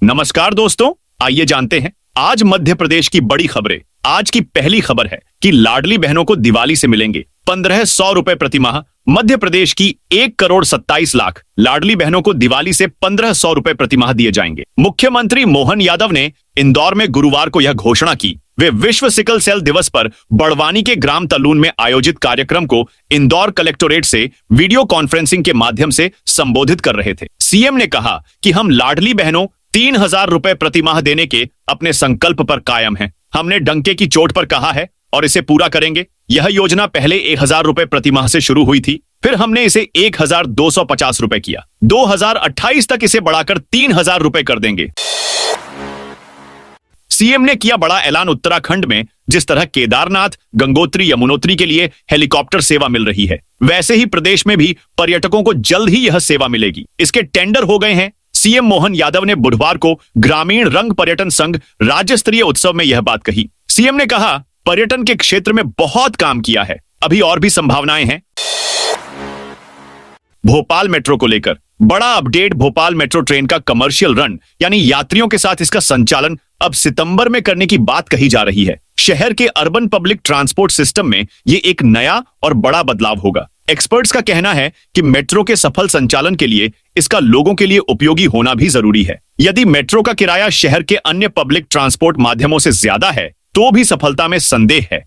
नमस्कार दोस्तों, आइए जानते हैं आज मध्य प्रदेश की बड़ी खबरें। आज की पहली खबर है कि लाडली बहनों को दिवाली से मिलेंगे 1500 रुपए प्रति माह। मध्य प्रदेश की 1,27,00,000 लाडली बहनों को दिवाली से 1500 रुपए प्रति माह दिए जाएंगे। मुख्यमंत्री मोहन यादव ने इंदौर में गुरुवार को यह घोषणा की। वे विश्व सिकल सेल दिवस पर बड़वानी के ग्राम तलून में आयोजित कार्यक्रम को इंदौर कलेक्टोरेट से वीडियो कॉन्फ्रेंसिंग के माध्यम से संबोधित कर रहे थे। सीएम ने कहा कि हम लाडली बहनों 3000 रुपए प्रति माह देने के अपने संकल्प पर कायम हैं। हमने डंके की चोट पर कहा है और इसे पूरा करेंगे। यह योजना पहले 1000 रुपए प्रति माह से शुरू हुई थी, फिर हमने इसे 1250 रुपए किया। 2028 तक इसे बढ़ाकर 3000 रुपए कर देंगे। सीएम ने किया बड़ा ऐलान। उत्तराखंड में जिस तरह केदारनाथ, गंगोत्री, यमुनोत्री के लिए हेलीकॉप्टर सेवा मिल रही है, वैसे ही प्रदेश में भी पर्यटकों को जल्द ही यह सेवा मिलेगी। इसके टेंडर हो गए हैं। सीएम मोहन यादव ने बुधवार को ग्रामीण रंग पर्यटन संघ राज्य स्तरीय उत्सव में यह बात कही। सीएम ने कहा, पर्यटन के क्षेत्र में बहुत काम किया है, अभी और भी संभावनाएं हैं। भोपाल मेट्रो को लेकर बड़ा अपडेट। भोपाल मेट्रो ट्रेन का कमर्शियल रन यानी यात्रियों के साथ इसका संचालन अब सितंबर में करने की बात कही जा रही है। शहर के अर्बन पब्लिक ट्रांसपोर्ट सिस्टम में ये एक नया और बड़ा बदलाव होगा। एक्सपर्ट्स का कहना है कि मेट्रो के सफल संचालन के लिए इसका लोगों के लिए उपयोगी होना भी जरूरी है। यदि मेट्रो का किराया शहर के अन्य पब्लिक ट्रांसपोर्ट माध्यमों से ज्यादा है तो भी सफलता में संदेह है।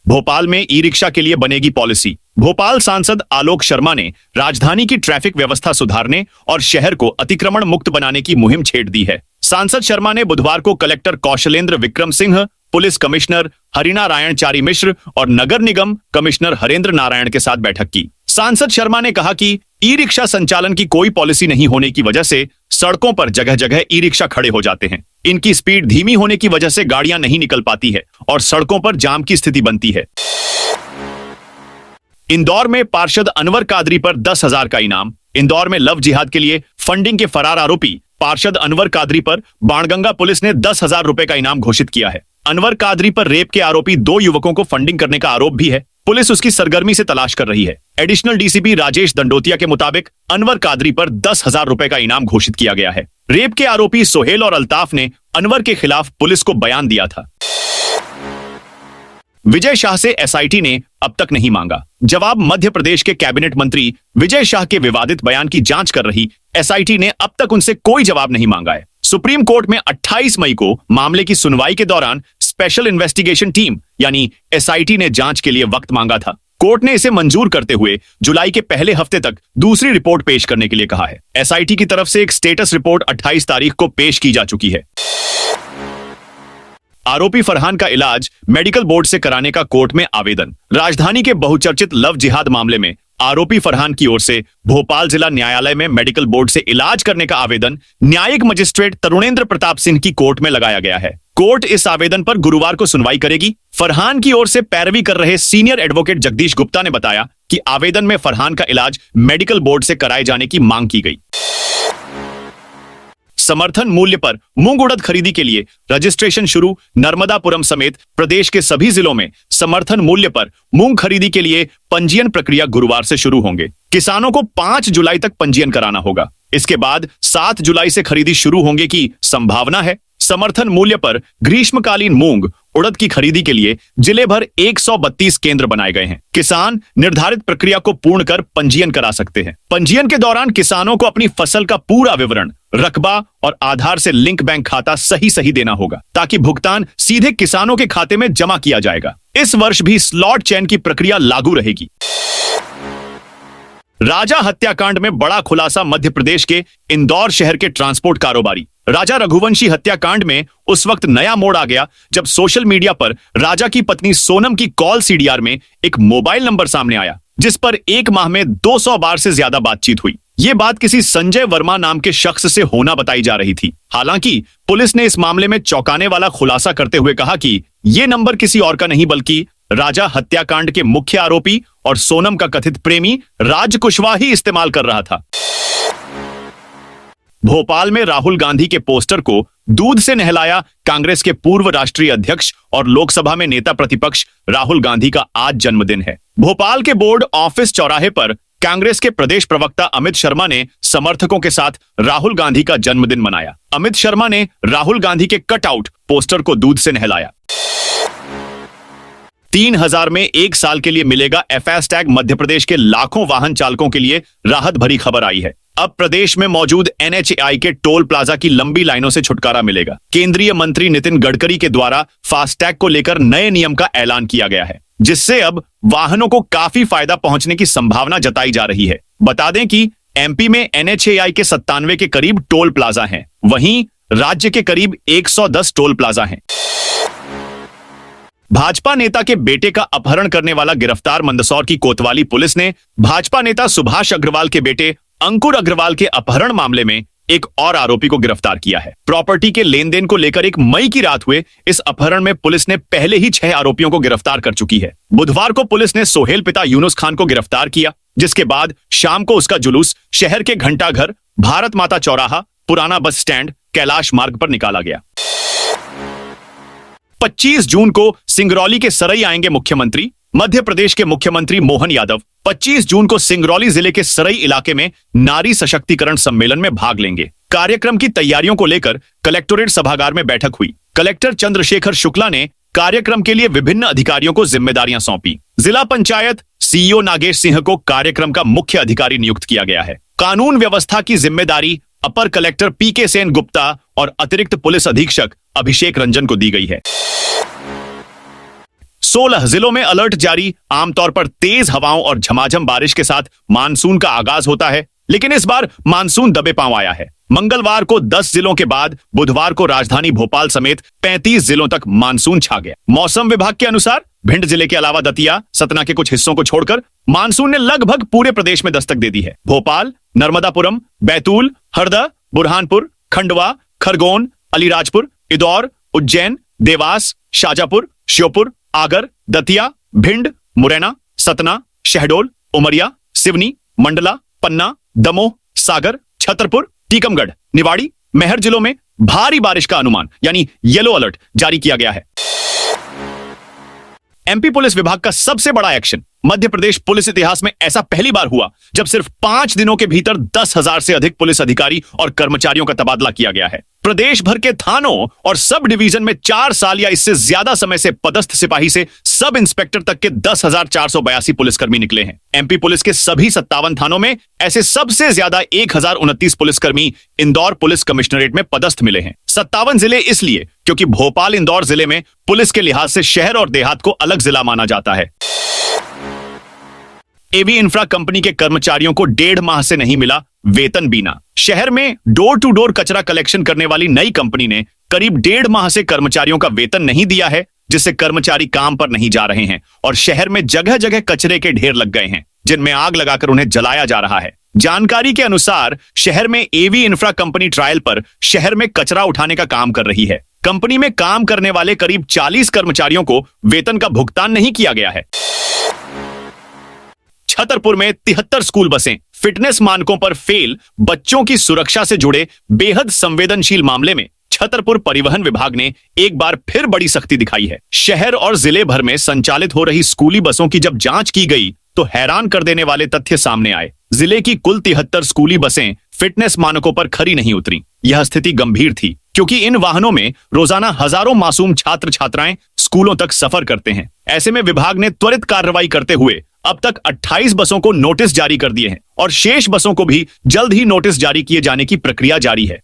भोपाल में ई रिक्शा के लिए बनेगी पॉलिसी। भोपाल सांसद आलोक शर्मा ने राजधानी की ट्रैफिक व्यवस्था सुधारने और शहर को अतिक्रमण मुक्त बनाने की मुहिम छेड़ दी है। सांसद शर्मा ने बुधवार को collector Kaushlendra Vikram Singh, police commissioner Harinarayan Chari Mishra और नगर निगम कमिश्नर हरेंद्र नारायण के साथ बैठक की। सांसद शर्मा ने कहा कि ई रिक्शा संचालन की कोई पॉलिसी नहीं होने की वजह से सड़कों पर जगह जगह ई रिक्शा खड़े हो जाते हैं। इनकी स्पीड धीमी होने की वजह से गाड़ियां नहीं निकल पाती है और सड़कों पर जाम की स्थिति बनती है। इंदौर में पार्षद अनवर कादरी पर 10,000 का इनाम। इंदौर में लव जिहाद के लिए फंडिंग के फरार आरोपी पार्षद अनवर कादरी पर बाणगंगा पुलिस ने 10,000 रुपए का इनाम घोषित किया है। अनवर कादरी पर रेप के आरोपी 2 युवकों को फंडिंग करने का आरोप भी है। पुलिस उसकी सरगर्मी से तलाश कर रही है। एडिशनल डीसीपी राजेश दंडोतिया के मुताबिक अनवर कादरी पर 10,000 रुपए का इनाम घोषित किया गया है। रेप के आरोपी सोहेल और अल्ताफ ने अनवर के खिलाफ पुलिस को बयान दिया था। विजय शाह से एसआईटी ने अब तक नहीं मांगा जवाब। मध्य प्रदेश के कैबिनेट मंत्री विजय शाह के विवादित बयान की जांच कर रही एसआईटी ने अब तक उनसे कोई जवाब नहीं मांगा है। सुप्रीम कोर्ट में 28 मई को मामले की सुनवाई के दौरान स्पेशल इन्वेस्टिगेशन टीम यानी एसआईटी ने जांच के लिए वक्त मांगा था। कोर्ट ने इसे मंजूर करते हुए जुलाई के पहले हफ्ते तक दूसरी रिपोर्ट पेश करने के लिए कहा है। एसआईटी की तरफ से एक स्टेटस रिपोर्ट 28 तारीख को पेश की जा चुकी है। आरोपी फरहान का इलाज मेडिकल बोर्ड से कराने का कोर्ट में आवेदन। राजधानी के बहुचर्चित लव जिहाद मामले में आरोपी फरहान की ओर से भोपाल जिला न्यायालय में मेडिकल बोर्ड से इलाज करने का आवेदन न्यायिक मजिस्ट्रेट तरुणेंद्र प्रताप सिंह की कोर्ट में लगाया गया है। कोर्ट इस आवेदन पर गुरुवार को सुनवाई करेगी। फरहान की ओर से पैरवी कर रहे सीनियर एडवोकेट जगदीश गुप्ता ने बताया कि आवेदन में फरहान का इलाज मेडिकल बोर्ड से कराए जाने की मांग की गई। समर्थन मूल्य पर मूंग उड़द खरीदी के लिए रजिस्ट्रेशन शुरू। नर्मदापुरम समेत प्रदेश के सभी जिलों में समर्थन मूल्य पर मूंग खरीदी के लिए पंजीयन प्रक्रिया गुरुवार से शुरू होंगे। किसानों को 5 जुलाई तक पंजीयन कराना होगा। इसके बाद 7 जुलाई से खरीदी शुरू होंगे की संभावना है। समर्थन मूल्य पर ग्रीष्मकालीन मूंग उड़द की खरीदी के लिए जिले भर 132 केंद्र बनाए गए हैं। किसान निर्धारित प्रक्रिया को पूर्ण कर पंजीयन करा सकते हैं। पंजीयन के दौरान किसानों को अपनी फसल का पूरा विवरण, रकबा और आधार से लिंक बैंक खाता सही देना होगा ताकि भुगतान सीधे किसानों के खाते में जमा किया जाएगा। इस वर्ष भी स्लॉट चयन की प्रक्रिया लागू रहेगी। राजा हत्याकांड में बड़ा खुलासा। मध्य प्रदेश के इंदौर शहर के ट्रांसपोर्ट कारोबारी राजा रघुवंशी हत्याकांड में उस वक्त नया मोड़ आ गया जब सोशल मीडिया पर राजा की पत्नी सोनम की कॉल सीडीआर में एक मोबाइल नंबर सामने आया जिस पर एक माह में 200 बार से ज्यादा बातचीत हुई। ये बात किसी संजय वर्मा नाम के शख्स से होना बताई जा रही थी। हालांकि पुलिस ने इस मामले में चौंकाने वाला खुलासा करते हुए कहा कि ये नंबर किसी और का नहीं बल्कि राजा हत्याकांड के मुख्य आरोपी और सोनम का कथित प्रेमी राज कुशवाहा ही इस्तेमाल कर रहा था। भोपाल में राहुल गांधी के पोस्टर को दूध से नहलाया। कांग्रेस के पूर्व राष्ट्रीय अध्यक्ष और लोकसभा में नेता प्रतिपक्ष राहुल गांधी का आज जन्मदिन है। भोपाल के बोर्ड ऑफिस चौराहे पर कांग्रेस के प्रदेश प्रवक्ता अमित शर्मा ने समर्थकों के साथ राहुल गांधी का जन्मदिन मनाया। अमित शर्मा ने राहुल गांधी के कटआउट पोस्टर को दूध से नहलाया। 3000 में 1 साल के लिए मिलेगा फास्टैग। मध्य प्रदेश के लाखों वाहन चालकों के लिए राहत भरी खबर आई है। अब प्रदेश में मौजूद NHAI के टोल प्लाजा की लंबी लाइनों से छुटकारा मिलेगा। केंद्रीय मंत्री नितिन गडकरी के द्वारा फास्टैग को लेकर नए नियम का ऐलान किया गया है, जिससे अब वाहनों को काफी फायदा पहुंचने की संभावना जताई जा रही है। बता दें कि MP में NHAI के 97 के करीब टोल प्लाजा हैं, वहीं राज्य के करीब 110 टोल प्लाजा हैं। भाजपा नेता के बेटे का अपहरण करने वाला गिरफ्तार। मंदसौर की कोतवाली पुलिस ने भाजपा नेता सुभाष अग्रवाल के बेटे अंकुर अग्रवाल के अपहरण मामले में एक और आरोपी को गिरफ्तार किया है। प्रॉपर्टी के लेन देन को लेकर 1 मई की रात हुए इस अपहरण में पुलिस ने पहले ही 6 आरोपियों को गिरफ्तार कर चुकी है। बुधवार को पुलिस ने सोहेल पिता यूनुस खान को गिरफ्तार किया, जिसके बाद शाम को उसका जुलूस शहर के घंटाघर, भारत माता चौराहा, पुराना बस स्टैंड, कैलाश मार्ग पर निकाला गया। 25 जून को सिंगरौली के सरई आएंगे मुख्यमंत्री। मध्य प्रदेश के मुख्यमंत्री मोहन यादव 25 जून को सिंगरौली जिले के सरई इलाके में नारी सशक्तिकरण सम्मेलन में भाग लेंगे। कार्यक्रम की तैयारियों को लेकर कलेक्टोरेट सभागार में बैठक हुई। कलेक्टर चंद्रशेखर शुक्ला ने कार्यक्रम के लिए विभिन्न अधिकारियों को जिम्मेदारियां सौंपी। जिला पंचायत CEO नागेश सिंह को कार्यक्रम का मुख्य अधिकारी नियुक्त किया गया है। कानून व्यवस्था की जिम्मेदारी अपर कलेक्टर PK सेन गुप्ता और अतिरिक्त पुलिस अधीक्षक अभिषेक रंजन को दी गई है। 16 जिलों में अलर्ट जारी। आमतौर पर तेज हवाओं और झमाझम बारिश के साथ मानसून का आगाज होता है, लेकिन इस बार मानसून दबे पांव आया है। मंगलवार को 10 जिलों के बाद बुधवार को राजधानी भोपाल समेत 35 जिलों तक मानसून छा गया। मौसम विभाग के अनुसार भिंड जिले के अलावा दतिया, सतना के कुछ हिस्सों को छोड़कर मानसून ने लगभग पूरे प्रदेश में दस्तक दे दी है। भोपाल, नर्मदापुरम, बैतूल, हरदा, बुरहानपुर, खंडवा, खरगोन, अलीराजपुर, इंदौर, उज्जैन, देवास, शाजापुर, श्योपुर, आगर, दतिया, भिंड, मुरैना, सतना, शहडोल, उमरिया, सिवनी, मंडला, पन्ना, दमोह, सागर, छतरपुर, टीकमगढ़, निवाड़ी, मेहर जिलों में भारी बारिश का अनुमान यानी येलो अलर्ट जारी किया गया है। MP पुलिस विभाग का सबसे बड़ा एक्शन। मध्य प्रदेश पुलिस इतिहास में ऐसा पहली बार हुआ जब सिर्फ 5 दिनों के भीतर 10,000 से अधिक पुलिस अधिकारी और कर्मचारियों का तबादला किया गया है। प्रदेश भर के थानों और सब डिवीजन में 4 साल या इससे ज्यादा समय से पदस्थ सिपाही से सब इंस्पेक्टर तक के 10,482 पुलिसकर्मी निकले हैं। MP पुलिस के सभी 57 थानों में ऐसे सबसे ज्यादा 1,029 पुलिसकर्मी इंदौर पुलिस कमिश्नरेट में पदस्थ मिले हैं। 57 जिले इसलिए क्योंकि भोपाल इंदौर जिले में पुलिस के लिहाज से शहर और देहात को अलग जिला माना जाता है। AV इंफ्रा कंपनी के कर्मचारियों को 1.5 माह से नहीं मिला वेतन बीना। शहर में डोर टू डोर कचरा कलेक्शन करने वाली नई कंपनी ने करीब 1.5 माह से कर्मचारियों का वेतन नहीं दिया है, जिससे कर्मचारी काम पर नहीं जा रहे हैं और शहर में जगह जगह कचरे के ढेर लग गए हैं, जिनमें आग लगाकर उन्हें जलाया जा रहा है। जानकारी के अनुसार शहर में AV इंफ्रा कंपनी ट्रायल पर शहर में कचरा उठाने का काम कर रही है। कंपनी में काम करने वाले करीब 40 कर्मचारियों को वेतन का भुगतान नहीं किया गया है। छतरपुर में 73 स्कूल बसें फिटनेस मानकों पर फेल। बच्चों की सुरक्षा से जुड़े बेहद संवेदनशील मामले में छतरपुर परिवहन विभाग ने एक बार फिर बड़ी सख्ती दिखाई है। शहर और जिले भर में संचालित हो रही स्कूली बसों की जब जांच की गई तो हैरान कर देने वाले तथ्य सामने आए। जिले की कुल 73 स्कूली बसें फिटनेस मानकों पर खरी नहीं उतरी। यह स्थिति गंभीर थी क्योंकि इन वाहनों में रोजाना हजारों मासूम छात्र छात्राएं स्कूलों तक सफर करते हैं। ऐसे में विभाग ने त्वरित कार्रवाई करते हुए अब तक 28 बसों को नोटिस जारी कर दिए हैं और शेष बसों को भी जल्द ही नोटिस जारी किए जाने की प्रक्रिया जारी है।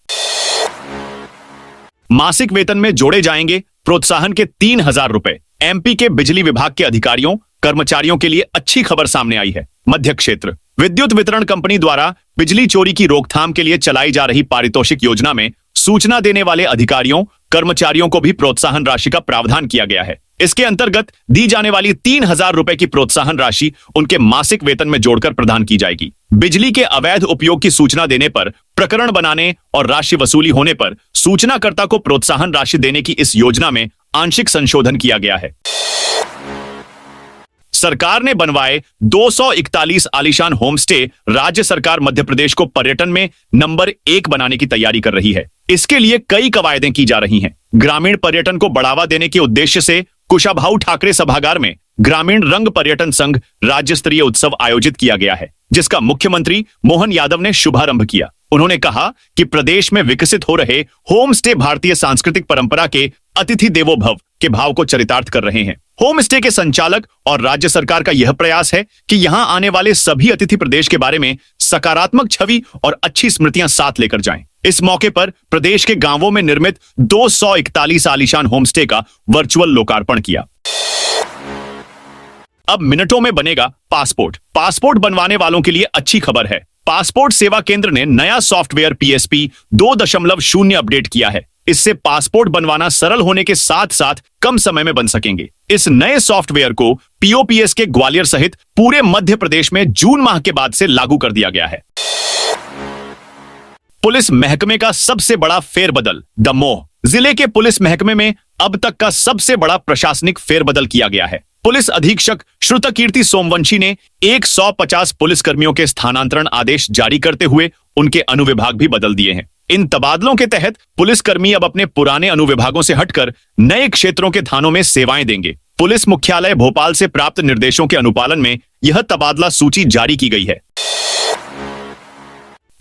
मासिक वेतन में जोड़े जाएंगे प्रोत्साहन के 3,000 रुपए। MP के बिजली विभाग के अधिकारियों कर्मचारियों के लिए अच्छी खबर सामने आई है। मध्य क्षेत्र विद्युत वितरण कंपनी द्वारा बिजली चोरी की रोकथाम के लिए चलाई जा रही पारितोषिक योजना में सूचना देने वाले अधिकारियों कर्मचारियों को भी प्रोत्साहन राशि का प्रावधान किया गया है। इसके अंतर्गत दी जाने वाली 3,000 रुपए की प्रोत्साहन राशि उनके मासिक वेतन में जोड़कर प्रदान की जाएगी। बिजली के अवैध उपयोग की सूचना देने पर, प्रकरण बनाने और राशि वसूली होने पर सूचनाकर्ता को प्रोत्साहन राशि देने की इस योजना में आंशिक संशोधन किया गया है। सरकार ने बनवाए 241 आलीशान होमस्टे। राज्य सरकार मध्य प्रदेश को पर्यटन में नंबर 1 बनाने की तैयारी कर रही है। इसके लिए कई कवायदें की जा रही हैं। ग्रामीण पर्यटन को बढ़ावा देने के उद्देश्य से कुशाभाऊ ठाकरे सभागार में ग्रामीण रंग पर्यटन संघ राज्य स्तरीय उत्सव आयोजित किया गया है। जिसका मुख्यमंत्री मोहन यादव ने शुभारंभ किया। उन्होंने कहा कि प्रदेश में विकसित हो रहे होम स्टे भारतीय सांस्कृतिक परंपरा के अतिथि देवो भव के भाव को चरितार्थ कर रहे हैं। होम स्टे के संचालक और राज्य सरकार का यह प्रयास है कि यहां आने वाले सभी अतिथि प्रदेश के बारे में सकारात्मक छवि और अच्छी स्मृतियां साथ लेकर जाएं। इस मौके पर प्रदेश के गांवों में निर्मित 241 आलीशान होमस्टे का वर्चुअल लोकार्पण किया। अब मिनटों में बनेगा पासपोर्ट। पासपोर्ट बनवाने वालों के लिए अच्छी खबर है। पासपोर्ट सेवा केंद्र ने नया सॉफ्टवेयर PSP 2.0 अपडेट किया है। इससे पासपोर्ट बनवाना सरल होने के साथ साथ कम समय में बन सकेंगे। इस नए सॉफ्टवेयर को POPS के ग्वालियर सहित पूरे मध्य प्रदेश में जून माह के बाद से लागू कर दिया गया है। पुलिस महकमे का सबसे बड़ा फेरबदल। दमोह जिले के पुलिस महकमे में अब तक का सबसे बड़ा प्रशासनिक फेरबदल किया गया है। पुलिस अधीक्षक श्रुतकीर्ति सोमवंशी ने 150 पुलिसकर्मियों के स्थानांतरण आदेश जारी करते हुए उनके अनुविभाग भी बदल दिए हैं। इन तबादलों के तहत पुलिसकर्मी अब अपने पुराने अनुविभागों से हटकर नए क्षेत्रों के थानों में सेवाएं देंगे। पुलिस मुख्यालय भोपाल से प्राप्त निर्देशों के अनुपालन में यह तबादला सूची जारी की गई है।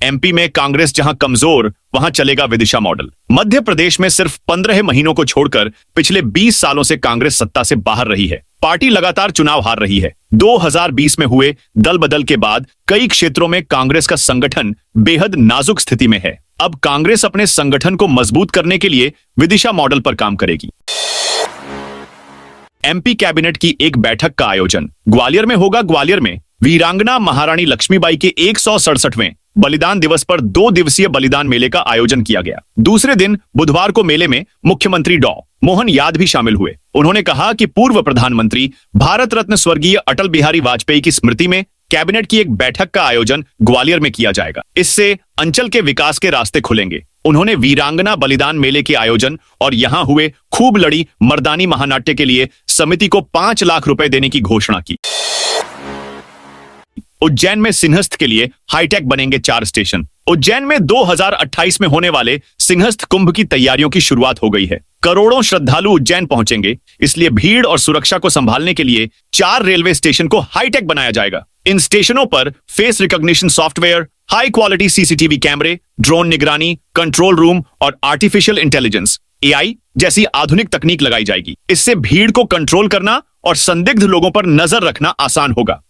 MP में कांग्रेस जहां कमजोर, वहां चलेगा विदिशा मॉडल। मध्य प्रदेश में सिर्फ 15 महीनों को छोड़कर पिछले 20 सालों से कांग्रेस सत्ता से बाहर रही है। पार्टी लगातार चुनाव हार रही है। 2020 में हुए दल बदल के बाद कई क्षेत्रों में कांग्रेस का संगठन बेहद नाजुक स्थिति में है। अब कांग्रेस अपने संगठन को मजबूत करने के लिए विदिशा मॉडल पर काम करेगी। MP कैबिनेट की एक बैठक का आयोजन ग्वालियर में होगा। ग्वालियर में वीरांगना महारानी लक्ष्मीबाई के 167वें बलिदान दिवस पर 2 दिवसीय बलिदान मेले का आयोजन किया गया। दूसरे दिन बुधवार को मेले में मुख्यमंत्री डॉ. मोहन यादव भी शामिल हुए। उन्होंने कहा कि पूर्व प्रधानमंत्री भारत रत्न स्वर्गीय अटल बिहारी वाजपेयी की स्मृति में कैबिनेट की एक बैठक का आयोजन ग्वालियर में किया जाएगा। इससे अंचल के विकास के रास्ते खुलेंगे। उन्होंने वीरांगना बलिदान मेले के आयोजन और यहां हुए खूब लड़ी मर्दानी महानाट्य के लिए समिति को 5 लाख रुपए देने की घोषणा की। उज्जैन में सिंहस्थ के लिए हाईटेक बनेंगे 4 स्टेशन। उज्जैन में 2028 में होने वाले सिंहस्थ कुंभ की तैयारियों की शुरुआत हो गई है। करोड़ों श्रद्धालु उज्जैन पहुंचेंगे, इसलिए भीड़ और सुरक्षा को संभालने के लिए 4 रेलवे स्टेशन को हाईटेक बनाया जाएगा। इन स्टेशनों पर face recognition software, high quality CCTV कैमरे, ड्रोन निगरानी, कंट्रोल रूम और आर्टिफिशियल इंटेलिजेंस AI जैसी आधुनिक तकनीक लगाई जाएगी। इससे भीड़ को कंट्रोल करना और संदिग्ध लोगों पर नजर रखना आसान होगा।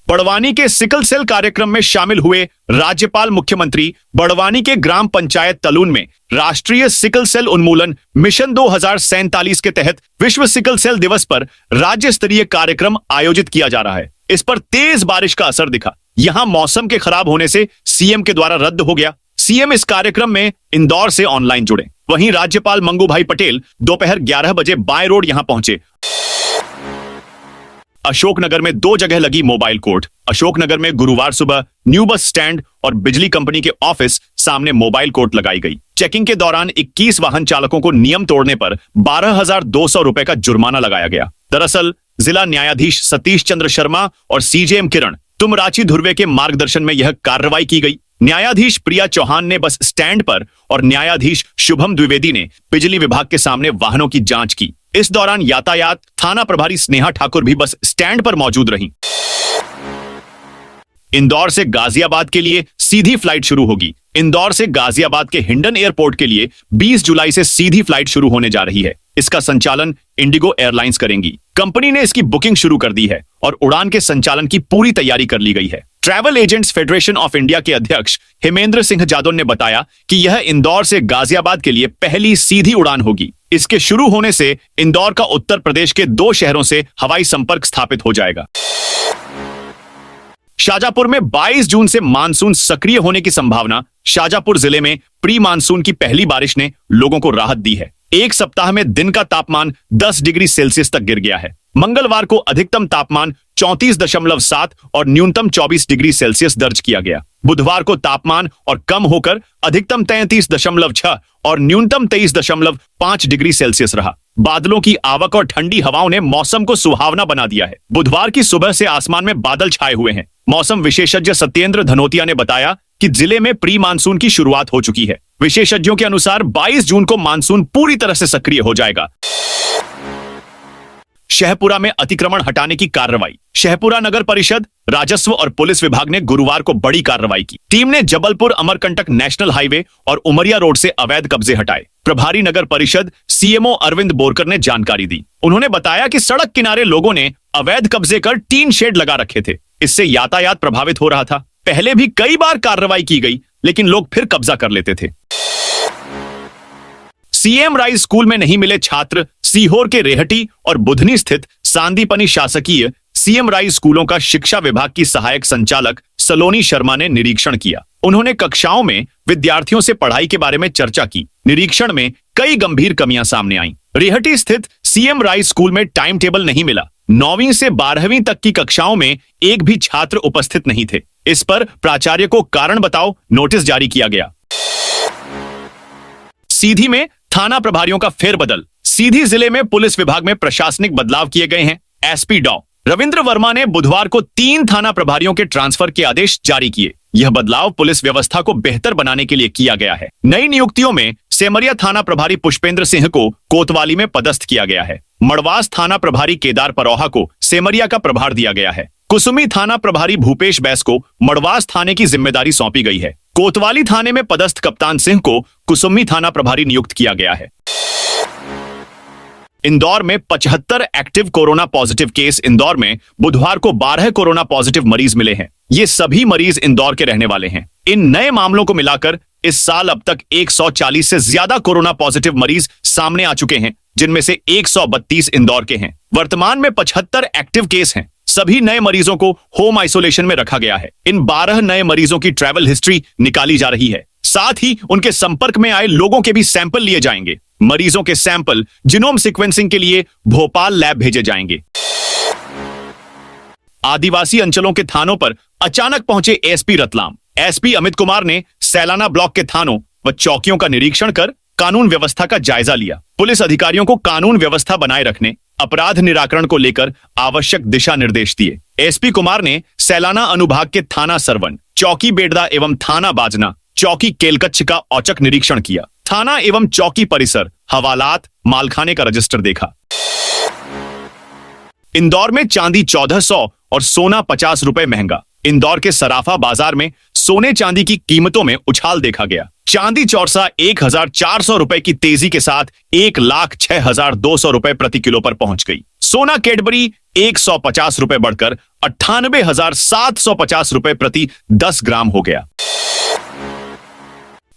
बड़वानी के सिकल सेल कार्यक्रम में शामिल हुए राज्यपाल मुख्यमंत्री बड़वानी के ग्राम पंचायत तलून में राष्ट्रीय सिकल सेल उन्मूलन मिशन 2047 के तहत विश्व सिकल सेल दिवस पर राज्य स्तरीय कार्यक्रम आयोजित किया जा रहा है। इस पर तेज बारिश का असर दिखा। यहां मौसम के खराब होने से CM के द्वारा रद्द हो गया। CM इस कार्यक्रम में इंदौर से ऑनलाइन जुड़े। वहीं राज्यपाल मंगू भाई पटेल दोपहर 11 बजे बाय रोड यहां पहुंचे। अशोकनगर में 2 जगह लगी मोबाइल कोर्ट। अशोकनगर में गुरुवार सुबह न्यू बस स्टैंड और बिजली कंपनी के ऑफिस सामने मोबाइल कोर्ट लगाई गई। चेकिंग के दौरान 21 वाहन चालकों को नियम तोड़ने पर 12,200 रुपए का जुर्माना लगाया गया। दरअसल जिला न्यायाधीश सतीश चंद्र शर्मा और CJM किरण तुमराची धुर्वे के मार्गदर्शन में यह कार्रवाई की गई। न्यायाधीश प्रिया चौहान ने बस स्टैंड पर और न्यायाधीश शुभम द्विवेदी ने बिजली विभाग के सामने वाहनों की जांच की। इस दौरान यातायात थाना प्रभारी स्नेहा ठाकुर भी बस स्टैंड पर मौजूद रहीं। इंदौर से गाजियाबाद के लिए सीधी फ्लाइट शुरू होगी। इंदौर से गाजियाबाद के हिंडन एयरपोर्ट के लिए 20 जुलाई से सीधी फ्लाइट शुरू होने जा रही है। इसका संचालन इंडिगो एयरलाइंस करेंगी। कंपनी ने इसकी बुकिंग शुरू कर दी है और उड़ान के संचालन की पूरी तैयारी कर ली गई है। Travel agents federation of India के अध्यक्ष हेमेंद्र सिंह जादव ने बताया कि यह इंदौर से गाजियाबाद के लिए पहली सीधी उड़ान होगी। इसके शुरू होने से इंदौर का उत्तर प्रदेश के 2 शहरों से हवाई संपर्क स्थापित हो जाएगा। शाजापुर में 22 जून से मानसून सक्रिय होने की संभावना। शाजापुर जिले में प्री मानसून की पहली बारिश ने लोगों को राहत दी है। एक सप्ताह में दिन का तापमान 10 डिग्री सेल्सियस तक गिर गया है। मंगलवार को अधिकतम तापमान 34.7 और न्यूनतम 24 डिग्री सेल्सियस दर्ज किया गया। बुधवार को तापमान और कम होकर अधिकतम 33.6 और न्यूनतम 23.5 डिग्री सेल्सियस रहा। बादलों की आवक और ठंडी हवाओं ने मौसम को सुहावना बना दिया है। बुधवार की सुबह से आसमान में बादल छाए हुए हैं। मौसम विशेषज्ञ सत्येंद्र धनोतिया ने बताया कि जिले में प्री मानसून की शुरुआत हो चुकी है। विशेषज्ञों के अनुसार 22 जून को मानसून पूरी तरह से सक्रिय हो जाएगा। शहपुरा में अतिक्रमण हटाने की कार्रवाई। शहपुरा नगर परिषद राजस्व और पुलिस विभाग ने गुरुवार को बड़ी कार्रवाई की। टीम ने जबलपुर अमरकंटक नेशनल हाईवे और उमरिया रोड से अवैध कब्जे हटाए। प्रभारी नगर परिषद सीएमओ अरविंद बोरकर ने जानकारी दी। उन्होंने बताया कि सड़क किनारे लोगों ने अवैध कब्जे कर टीन शेड लगा रखे थे। इससे यातायात प्रभावित हो रहा था। पहले भी कई बार कार्रवाई की गई, लेकिन लोग फिर कब्जा कर लेते थे। सीएम राइज स्कूल में नहीं मिले छात्र। सीहोर के रेहटी और बुधनी स्थित सांदीपनी शासकीय सीएम राइज स्कूलों का शिक्षा विभाग की सहायक संचालक सलोनी शर्मा ने निरीक्षण किया। उन्होंने कक्षाओं में विद्यार्थियों से पढ़ाई के बारे में चर्चा की। निरीक्षण में कई गंभीर कमियां सामने आईं। रेहटी स्थित सीएम राइज स्कूल में टाइम टेबल नहीं मिला। 9वीं से 12वीं तक की कक्षाओं में एक भी छात्र उपस्थित नहीं थे। इस पर प्राचार्य को कारण बताओ नोटिस जारी किया गया। सीधी में थाना प्रभारियों का फेरबदल। सीधी जिले में पुलिस विभाग में प्रशासनिक बदलाव किए गए हैं। एसपी डॉ रविंद्र वर्मा ने बुधवार को 3 थाना प्रभारियों के ट्रांसफर के आदेश जारी किए। यह बदलाव पुलिस व्यवस्था को बेहतर बनाने के लिए किया गया है। नई नियुक्तियों में सेमरिया थाना प्रभारी पुष्पेंद्र सिंह को कोतवाली में पदस्थ किया गया है। मड़वास थाना प्रभारी केदार परोहा को सेमरिया का प्रभार दिया गया है। कुसुमी थाना प्रभारी भूपेश बैस को मड़वास थाने की जिम्मेदारी सौंपी गई है। कोतवाली थाने में पदस्थ कप्तान सिंह को कुसुमी थाना प्रभारी नियुक्त किया गया है। इंदौर में 75 active corona positive case. Indore में बुधवार को 12 कोरोना पॉजिटिव मरीज मिले हैं। ये सभी मरीज इंदौर के रहने वाले हैं। इन नए मामलों को मिलाकर इस साल अब तक 140 से ज्यादा कोरोना पॉजिटिव मरीज सामने आ चुके हैं, जिनमें से 132 इंदौर के हैं। वर्तमान में 75 एक्टिव केस हैं। सभी नए मरीजों को होम आइसोलेशन में रखा गया है। इन 12 नए मरीजों की ट्रैवल हिस्ट्री निकाली जा रही है। साथ ही उनके संपर्क में आए लोगों के भी सैंपल लिए जाएंगे। मरीजों के सैंपल जीनोम सीक्वेंसिंग के लिए भोपाल लैब भेजे जाएंगे। आदिवासी अंचलों के थानों पर अचानक पहुंचे एसपी रतलाम। एसपी अमित कुमार ने सैलाना ब्लॉक के थानों व चौकियों का निरीक्षण कर कानून व्यवस्था का जायजा लिया। पुलिस अधिकारियों को कानून व्यवस्था बनाए रखने, अपराध निराकरण को लेकर आवश्यक दिशा निर्देश दिए। एसपी कुमार ने सैलाना अनुभाग के थाना सरवन, चौकी बेड़दा एवं थाना बाजना, चौकी केलकच्छ का औचक निरीक्षण किया। थाना एवं चौकी परिसर, हवालात, मालखाने का रजिस्टर देखा। इंदौर में चांदी 1400 और सोना 50 रुपए महंगा। इंदौर के सराफा बाजार में सोने चांदी की कीमतों में उछाल देखा गया। चांदी चौरसा 1400 रुपए की तेजी के साथ 1,06,200 रुपए प्रति किलो पर पहुंच गई। सोना कैडबरी 150 रुपए बढ़कर 98,750 रुपए प्रति 10 ग्राम हो गया।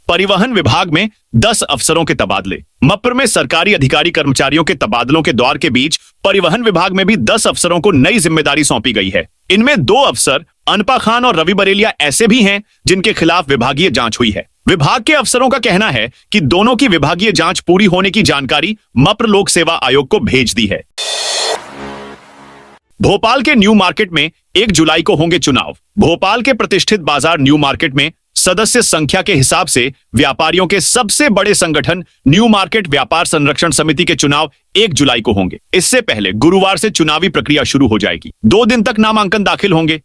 परिवहन विभाग में 10 अफसरों के तबादले। मप्र में सरकारी अधिकारी कर्मचारियों के तबादलों के दौर के बीच परिवहन विभाग में भी 10 अफसरों को नई जिम्मेदारी सौंपी गई है। इनमें 2 अफसर अनपा खान और रवि बरेलिया ऐसे भी हैं जिनके खिलाफ विभागीय जांच हुई है। विभाग के अफसरों का कहना है कि दोनों की विभागीय जांच पूरी होने की जानकारी मप्र लोक सेवा आयोग को भेज दी है। भोपाल के न्यू मार्केट में 1 जुलाई को होंगे चुनाव। भोपाल के प्रतिष्ठित बाजार न्यू मार्केट में सदस्य संख्या के हिसाब से व्यापारियों के सबसे बड़े संगठन न्यू मार्केट व्यापार संरक्षण समिति के चुनाव 1 जुलाई को होंगे। इससे पहले गुरुवार से चुनावी प्रक्रिया शुरू हो जाएगी। 2 दिन तक नामांकन दाखिल होंगे।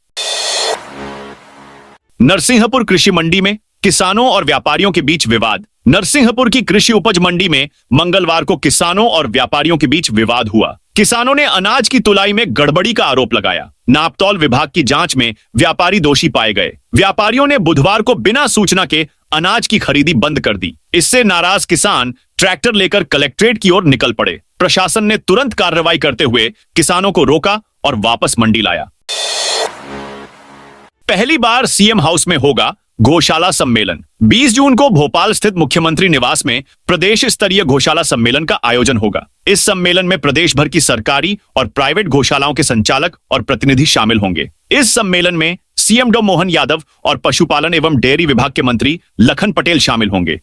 नरसिंहपुर कृषि मंडी में किसानों और व्यापारियों के बीच विवाद। नरसिंहपुर की कृषि उपज मंडी में मंगलवार को किसानों और व्यापारियों के बीच विवाद हुआ। किसानों ने अनाज की तुलाई में गड़बड़ी का आरोप लगाया। नापतौल विभाग की जांच में व्यापारी दोषी पाए गए। व्यापारियों ने बुधवार को बिना सूचना के अनाज की खरीदी बंद कर दी। इससे नाराज किसान ट्रैक्टर लेकर कलेक्ट्रेट की ओर निकल पड़े। प्रशासन ने तुरंत कार्रवाई करते हुए किसानों को रोका और वापस मंडी लाया। पहली बार सीएम हाउस में होगा गौशाला सम्मेलन। 20 जून को भोपाल स्थित मुख्यमंत्री निवास में प्रदेश स्तरीय गौशाला सम्मेलन का आयोजन होगा। इस सम्मेलन में प्रदेश भर की सरकारी और प्राइवेट गौशालाओं के संचालक और प्रतिनिधि शामिल होंगे। इस सम्मेलन में सीएम डॉ मोहन यादव और पशुपालन एवं डेयरी विभाग के मंत्री लखन पटेल शामिल होंगे।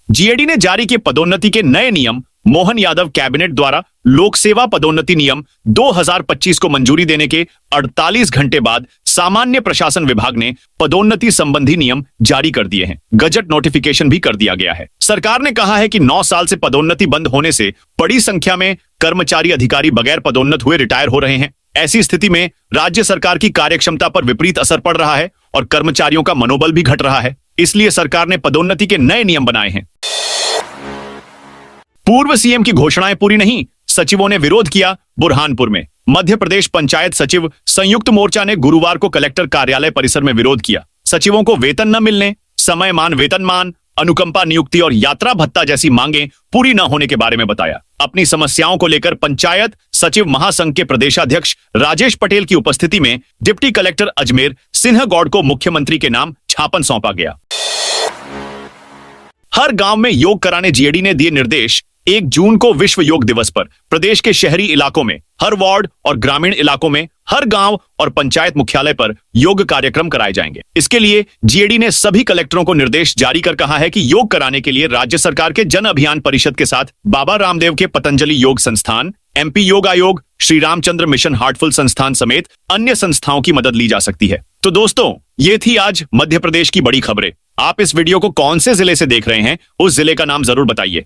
जीएडी ने जारी किए पदोन्नति के नए नियम। मोहन यादव कैबिनेट द्वारा लोक सेवा पदोन्नति नियम 2025 को मंजूरी देने के 48 घंटे बाद सामान्य प्रशासन विभाग ने पदोन्नति संबंधी नियम जारी कर दिए हैं। गजट नोटिफिकेशन भी कर दिया गया है। सरकार ने कहा है कि 9 साल से पदोन्नति बंद होने से बड़ी संख्या में कर्मचारी अधिकारी बगैर पदोन्नत हुए रिटायर हो रहे हैं। ऐसी स्थिति में राज्य सरकार की कार्यक्षमता पर विपरीत असर पड़ रहा है और कर्मचारियों का मनोबल भी घट रहा है। इसलिए सरकार ने पदोन्नति के नए नियम बनाए हैं। पूर्व सीएम की घोषणाएं पूरी नहीं, सचिवों ने विरोध किया बुरहानपुर में। मध्य प्रदेश पंचायत सचिव संयुक्त मोर्चा ने गुरुवार को कलेक्टर कार्यालय परिसर में विरोध किया। सचिवों को वेतन न मिलने, समयमान वेतनमान, अनुकंपा नियुक्ति और यात्रा भत्ता जैसी मांगें पूरी न होने के बारे में बताया। अपनी समस्याओं को लेकर पंचायत सचिव महासंघ के प्रदेशाध्यक्ष राजेश पटेल की उपस्थिति में डिप्टी कलेक्टर अजमेर सिन्हा गौड़ को मुख्यमंत्री के नाम ज्ञापन सौंपा गया। हर गांव में योग कराने जीएडी ने दिए निर्देश। 1 जून को विश्व योग दिवस पर प्रदेश के शहरी इलाकों में हर वार्ड और ग्रामीण इलाकों में हर गांव और पंचायत मुख्यालय पर योग कार्यक्रम कराए जाएंगे। इसके लिए जीएडी ने सभी कलेक्टरों को निर्देश जारी कर कहा है कि योग कराने के लिए राज्य सरकार के जन अभियान परिषद के साथ बाबा रामदेव के पतंजलि योग संस्थान, एमपी योग आयोग, श्री रामचंद्र मिशन हार्टफुल संस्थान समेत अन्य संस्थाओं की मदद ली जा सकती है। तो दोस्तों, ये थी आज मध्य प्रदेश की बड़ी खबरें। आप इस वीडियो को कौन से जिले से देख रहे हैं, उस जिले का नाम जरूर बताइए।